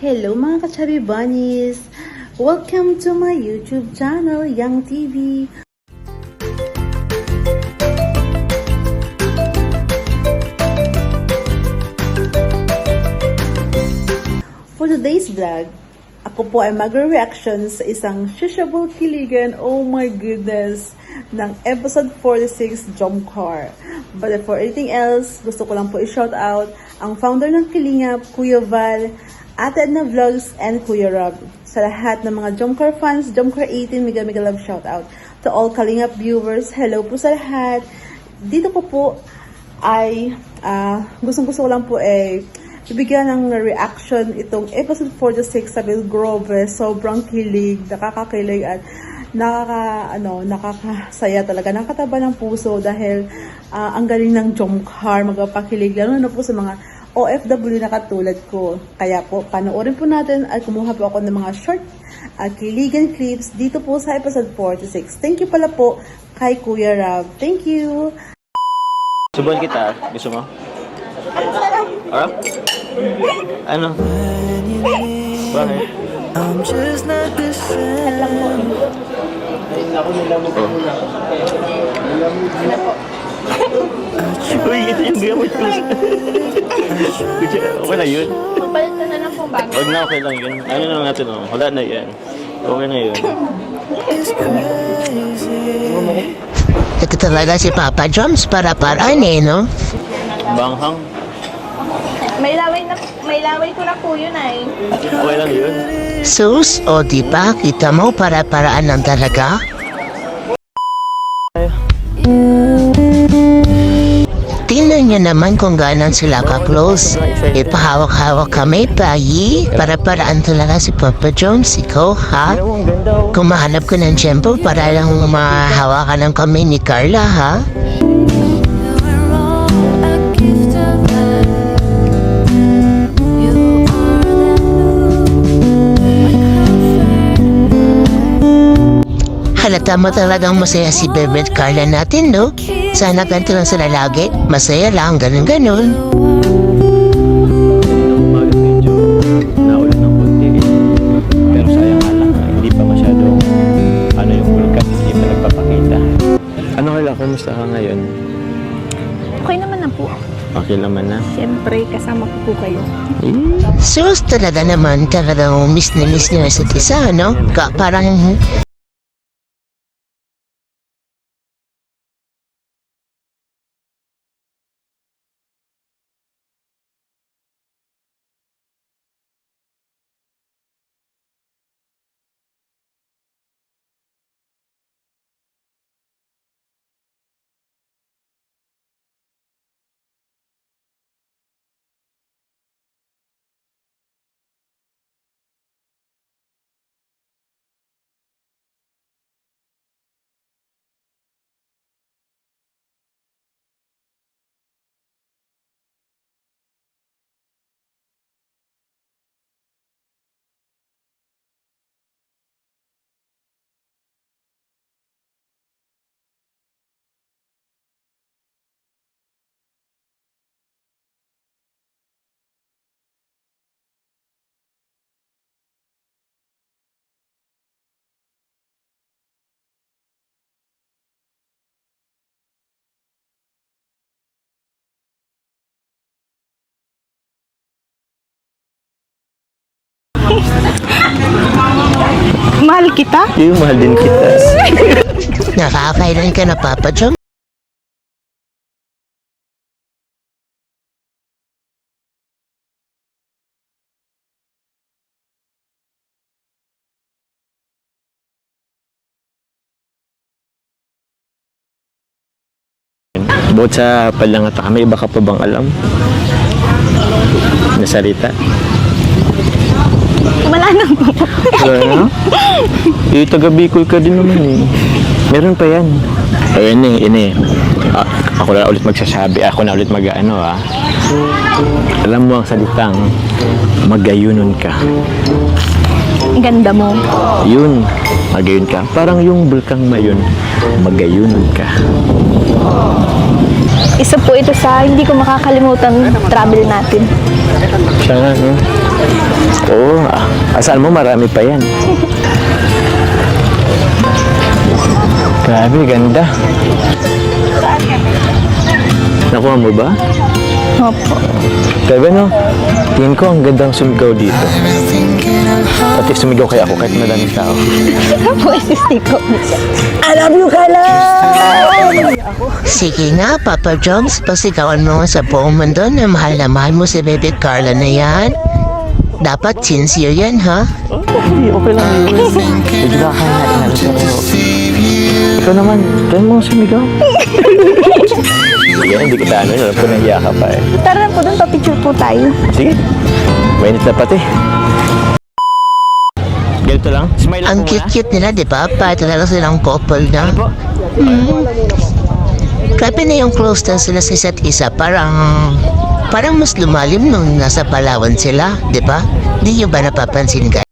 Hello mga ka-chubby bunnies! Welcome to my YouTube channel, Yang TV. For today's vlog, ako po ay mag-reaction sa isang shishable kiligan, oh my goodness, ng episode 46, Jump Car. But before anything else, gusto ko lang po i-shout out ang founder ng Kalingap, Kuya Val, Ate Edna Vlogs, and Kuya Rob. Sa lahat ng mga Jump Car fans, Jump Car 18, mega love shout out. To all Kalingap viewers, hello po sa lahat. Dito ko po ay gustong-gusto ko lang po ibigyan ng reaction itong episode 46 sa Bill Grove. Sobrang kilig, nakakakilig at nakakasaya talaga, nakakataba ng puso dahil ang galing ng Jump Car, magpapakilig lalo na po sa mga OFW na katulad ko. Kaya po, panoorin po natin at kumuha po ako ng mga short kiligan clips dito po sa episode 46. Thank you pala po kay Kuya Rob. Thank you! Subuhan kita. Gusto mo? Harap? Ano? Bakit? I'm just not the same. Uy, ito yung gamot ko. Okay na yun? Magpalit na lang po bago. Wag na, okay lang yun. Ano na natin, oh. Wala na yan. Okay na yun. Ito talaga si Papa Joms para-paraan no? Banghang. May laway ko na po yun ay. Okay lang yun. Sus, o diba, kita mo para-paraan lang talaga? Tingnan niyo naman kung ganon sila ka-close. Ipahawak-hawak kami, payi. Para-paraan talaga si Papa Jones. Ikaw, ha? Ano, ang ganda, oh. Kung mahanap ko ng tiyempo para lang mahawakan ng kami ni Carla, ha? Halata mo talagang masaya si Bebe at Carla natin, no? Sana ganito lang sila lagi. Masaya lang, ganun-ganun. Umaga medyo naulan ng konti. Pero sayang nga lang, hindi pa masyadong yung vulkan, hindi pa nagpapakita. Ano kaya, kumusta ka ngayon? Okay naman na po. Okay naman na. Siyempre, kasama ko po kayo. Sus, talaga naman, talagang miss na miss niyo isa't isa, no? Parang Mahal kita? Yung mahal din kita. nakakailan ka na, Papa Joms? Bukod sa palangata kami, iba ka pa bang alam? Na salita? Wala na po. Wala na? Taga Bicol ka din naman eh. Meron pa yan. Ini. Ako na ulit magsasabi. Ako na ulit mag-ano ah. Alam mo ang salitang magayunon ka. Ang ganda mo. Yun, magayon ka. Parang yung bulkang mayon, magayunon ka. Isa po ito sa hindi ko makakalimutan travel natin. Siya nga, no? Oo, asal mo marami pa yan. Grabe, ganda. Nakuha mo ba? Opo. Grabe no, tingin ko ang gandang sumigaw dito. Pati sumigaw kaya ako kahit madaming tao. Pwede ko. Sige nga, Papa Jones, pasigawan mo nga sa buong mundo na mahal mo si Baby Carla na yan. Dapat sincere yan, ha? Okay lang yun. Medyo nakakain na pero ikaw naman, try mo sumigaw. Sige, hindi kita alam ko nahiya ka pa eh. Tara po doon, papicture po tayo. Sige, mainit na pati. Ganito lang, smile Ang ako muna. cute-cute nila, di ba? Para talaga silang couple na. Po. Grabe na yung close na sila sa isa't isa. Parang mas lumalim nung nasa Palawan sila, di ba? Di nyo ba napapansin ka?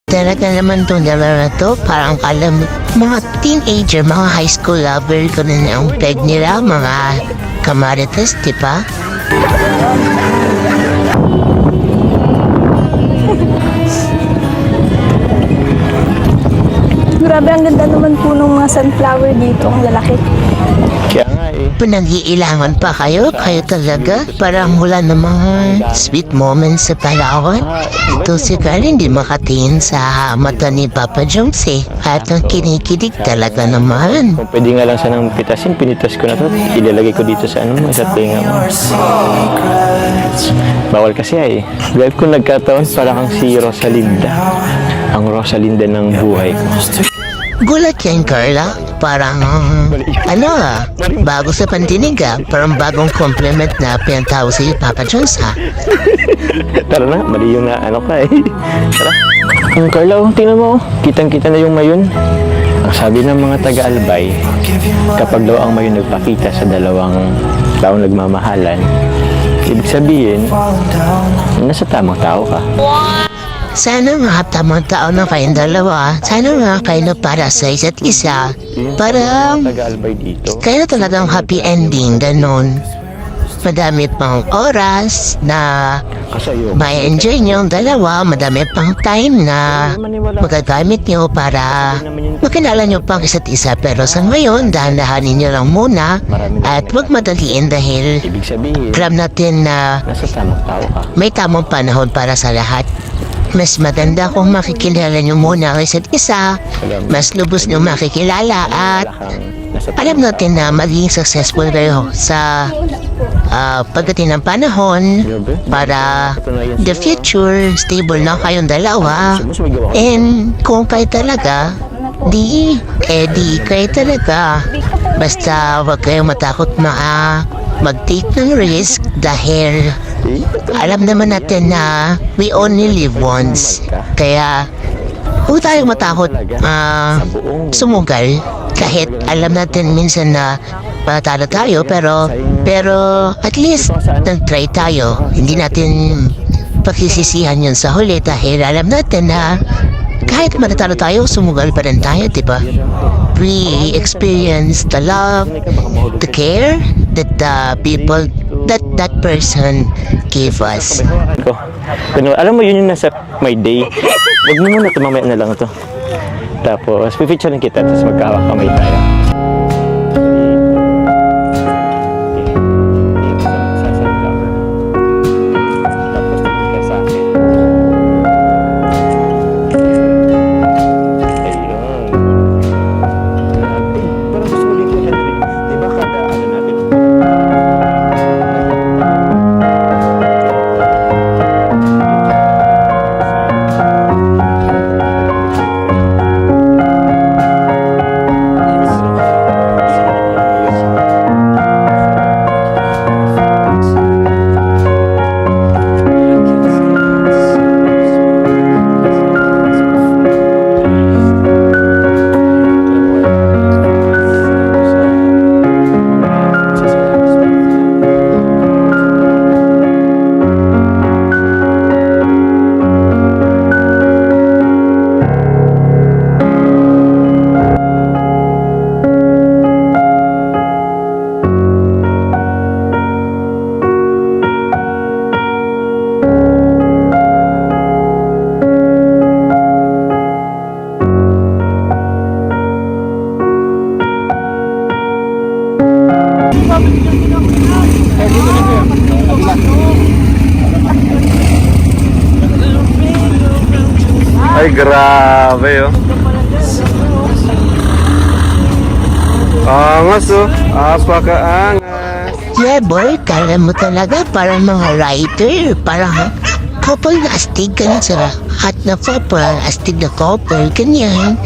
Talaga naman itong dalawa na to, parang kalam mga teenager, mga high school lover ko na ang peg nila, mga kamarites, di ba? Grabe, ang ganda naman po ng mga sunflower dito. Ang lalaki. Kaya nga eh. Pinag-iilangan pa kayo talaga, parang wala ng mga sweet moments sa Palawan. Ito si Carl hindi makatingin sa mata ni Papa Jones eh, at ang kinikilig talaga naman. Kung pwede nga lang sanang pitasin, pinitas ko na to. Ilalagay ko dito sa ano mo, sa tinga mo. Bawal kasi ay. Dahil kung nagkataon, parang kang si Rosalinda. Ang Rosalinda ng buhay ko. Gulat yan, Carla. Parang, bago sa pandinig parang bagong compliment na pinatawag si Papa Jones ha. Tara na, mali yung na ano ka eh. Tara. Carla, tingnan mo. Kitang-kita na yung mayon. Ang sabi ng mga taga-Albay, kapag daw ang mayon nagpakita sa dalawang taong nagmamahalan, ibig sabihin, nasa tamang tao ka. Sana mga tamang tao na kayong dalawa. Sana mga kayo na para sa isa't isa. Parang Taga-Albay dito. kayo na talagang happy ending, ganon. madami pang oras na Kasi yun. may enjoy nyo ang dalawa, madami pang time na magagamit nyo para makilala nyo pang isa't isa. Pero sa ngayon, dahan-dahanin nyo lang muna at huwag madaliin dahil Ibig sabihin, alam natin na nasa tamang tao ka. may tamang panahon para sa lahat. Mas maganda kung makikilala nyo muna ang isa't isa, mas lubos nyo makikilala at alam natin na magiging successful kayo sa pagdating ng panahon para the future, stable na kayong dalawa. And kung kayo talaga, di kayo talaga. Basta huwag kayong matakot mag-take ng risk dahil alam naman natin na we only live once. Kaya huwag tayong matakot sumugal kahit alam natin minsan na patalo tayo pero at least nag-try tayo. Hindi natin pagsisisihan yun sa huli dahil alam natin na kahit matatalo tayo, sumugal pa rin tayo, diba? We experience the love, the care that the people, that person gave us. Alam mo, yun yung nasa my day. Huwag mo muna ito, mamaya na lang ito. Tapos, pipicturein kita, tapos magkakakamay tayo. Ay, grabe, oh. Angas, oh. Apakaangas. Yeah boy, kala mo talaga parang mga writer, parang couple na astig ka na sa hot na couple, astig na couple, ganyan.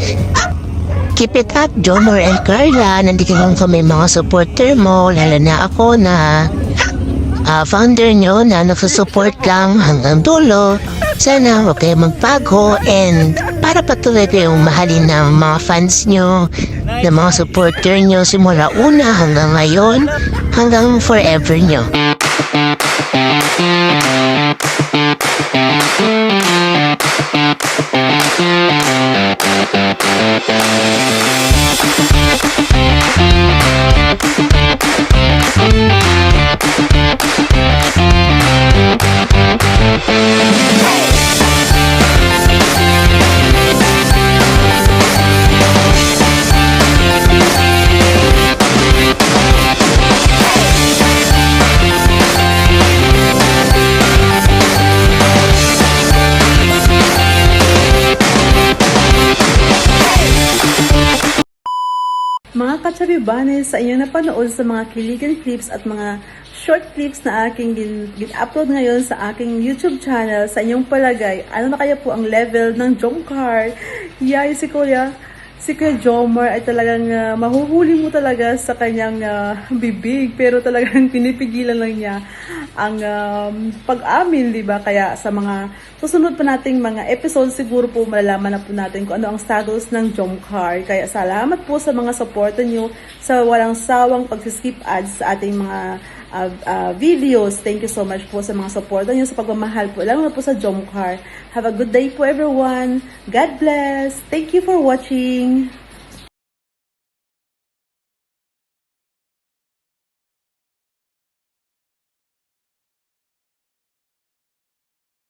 Keep it up, Jomar and Carla. Nandito lang kami mga supporter mo, lalo na ako na founder nyo na nagsusupport lang hanggang dulo. Sana huwag kayo magbago and para patuloy kayong mahalin ng mga fans nyo, ng mga supporter nyo simula una hanggang ngayon, hanggang forever nyo. Mga katsabibanes, sa inyong napanood sa mga kiligan clips at mga short clips na aking gin-upload ngayon sa aking YouTube channel, sa inyong palagay, ano na kaya po ang level ng Jomcar? Yay, si Kuya Jomar ay talagang mahuhuli mo talaga sa kanyang bibig, pero talagang pinipigilan lang niya ang pag-amin, di ba? Kaya sa mga susunod pa nating mga episodes, siguro po malalaman na po natin kung ano ang status ng Jomcar. Kaya salamat po sa mga suporta nyo sa walang sawang pag-skip ads sa ating mga videos. Thank you so much po sa mga suporta nyo, sa pagmamahal po, lalo na po sa Jomcar. Have a good day po everyone. God bless. Thank you for watching.